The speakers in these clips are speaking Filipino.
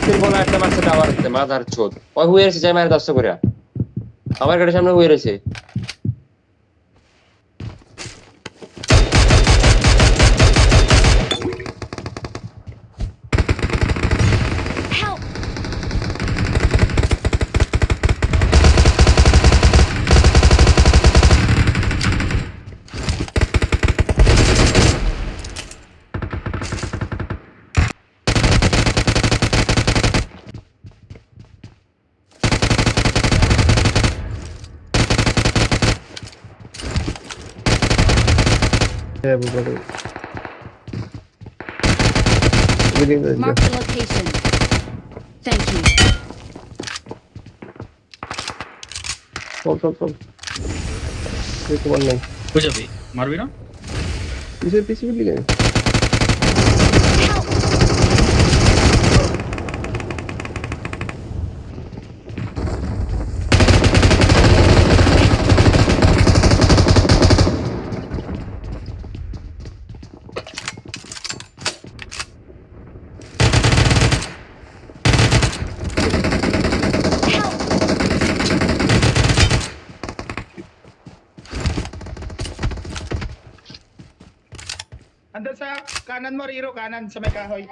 আজকের কোনো একটা বাচ্চা টাওয়ার হচ্ছে মাথার ছোট ওই হয়ে রয়েছে যাই মায়ের 10 করে আমার গাড়ির সামনে হয়ে রয়েছে Help! Everybody. Within the Mark the location. Thank you. Fall. Wait, one name. हो যাবে মারবি না PC will be Help! Help! Andun sa kanan mo, Riro, kanan sa may kahoy.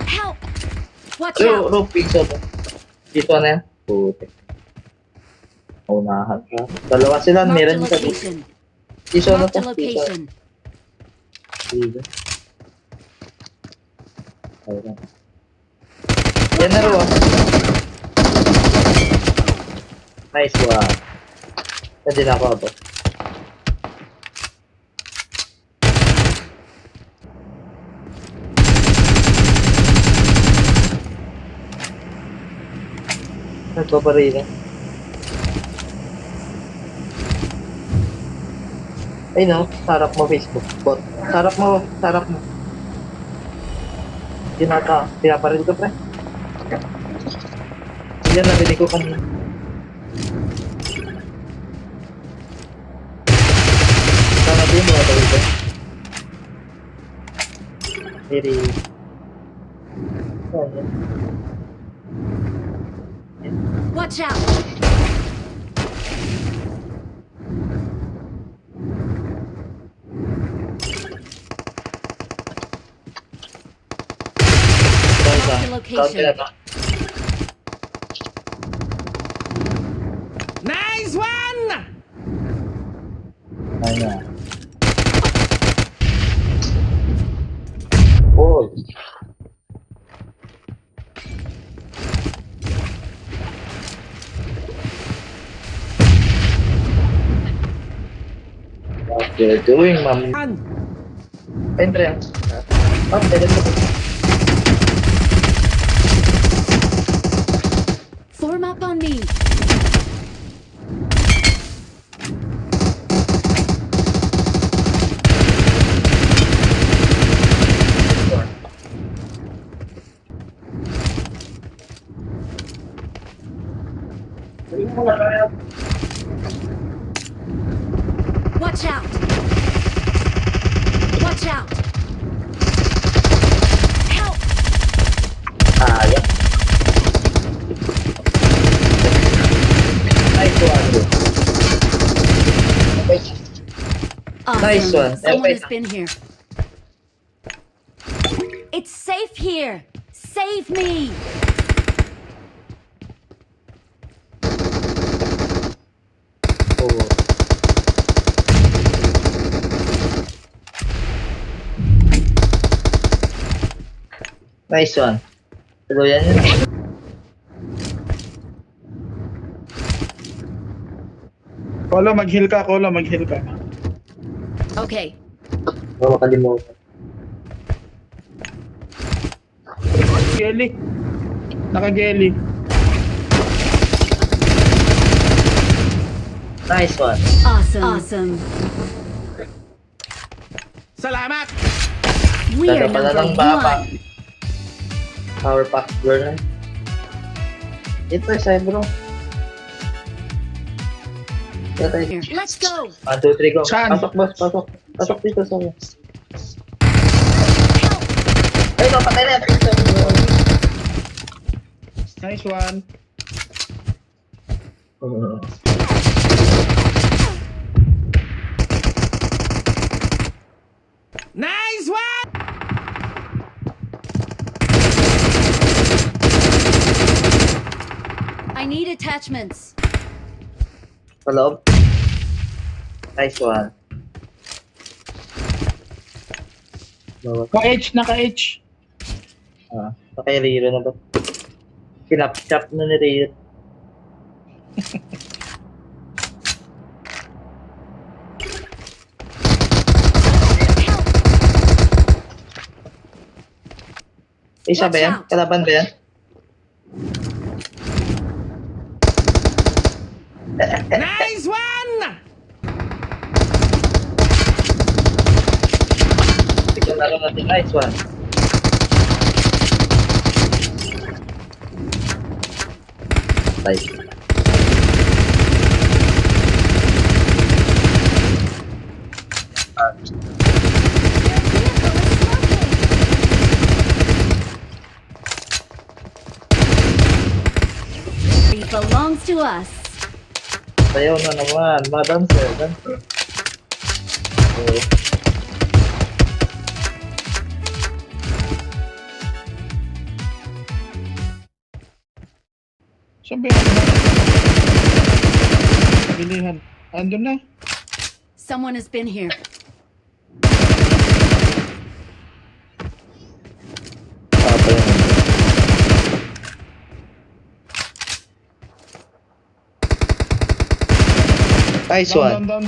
Help! Watch Ro, out! ro, pizza to. Dito na yan. Puti. Unahan ka. Dalawa sila, Mark the meron sa location. piso na Mark the to. Piso. location. Dito. Ayun. Yan na ro. Nice one. Pwede na ako to. Nagpaparili. Ay no, sarap mo Facebook bot. Sarap mo. Pinaparil ko pre. Yan nabili ko kanina. Sana din mo ito ito. Very. Watch out! Mark the location. Nice one! Ayan. Oh. What you're doing, ma'am? Entre. Ma'am, pwede mo. Form up on me. Watch out! Watch out! Help! Ah, yep. Nice one. Awesome. Nice one. Someone has been here. It's safe here. Save me. Oh. Nice one. Tuluyan yun. Kolo, mag-heal ka. Okay. Huwag makalimutan. Geli. Naka-geli. Nice one. Awesome. Salamat! We are Dala pala ng number baba. one. Power pack burner. Ito isa bro. Here. Let's go. 1, 2, 3, go. Saan? Pasok boss, pasok. Pasok dito sa Help! ito, patay na. Nice one. I need attachments. Sa loob. Nice one. Bawat. Ka-H, naka-H. Kay Riro na ba? Kinap-chop na ni Riro. Isa ba yan? Kalaban ba yan? Nice one! Tignan na lang natin. Nice one. Nice. It belongs to us. Sayaw na naman. Mga dancer. Dancer. Okay. Saan ba yan? Bilihan. Andun na. Someone has been here. Pa yun. Nice one. Down.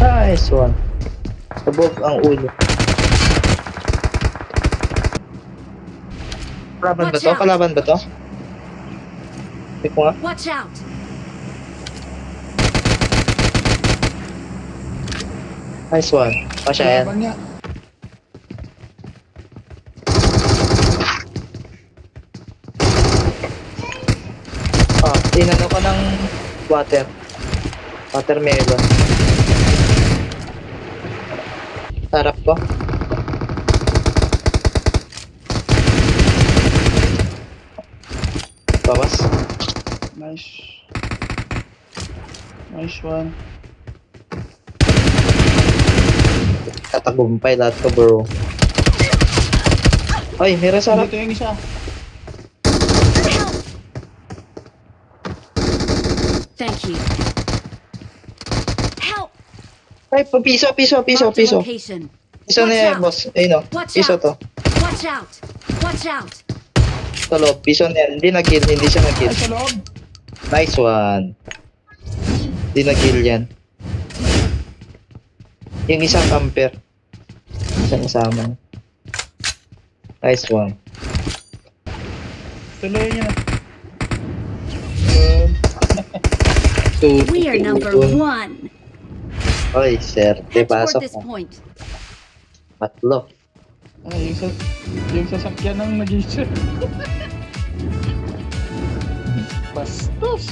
Nice one. Sabog ang ulo. Kalaban ba Watch to? out. Kalaban ba to? Check mo nga. Watch out. Nice one. Pasya yan. Laban niya. Inano ko ng water. Watermelon. Sarap ko. Bawas. Nice one. Tatagumpay lahat ko, bro. Ay, meron sarap. Dito yung isa. Thank you. Help. Ay, piso. Marked a location. Piso na yan, boss. Ayun o. Watch Piso out. to. Watch out. Watch out. Sa loob. Piso na yan. Hindi na-kill. Hindi siya na-kill. Ay, sa loob. Nice one. Hindi na-kill yan. Yung isang camper. Isang kasama. Nice one. Tuloy niya na. Yun. We are number 1. Oy, sir. Head toward Pasok this na. point. Patlo. Ay, yung sasakyan ng nag-iisa. Bastos.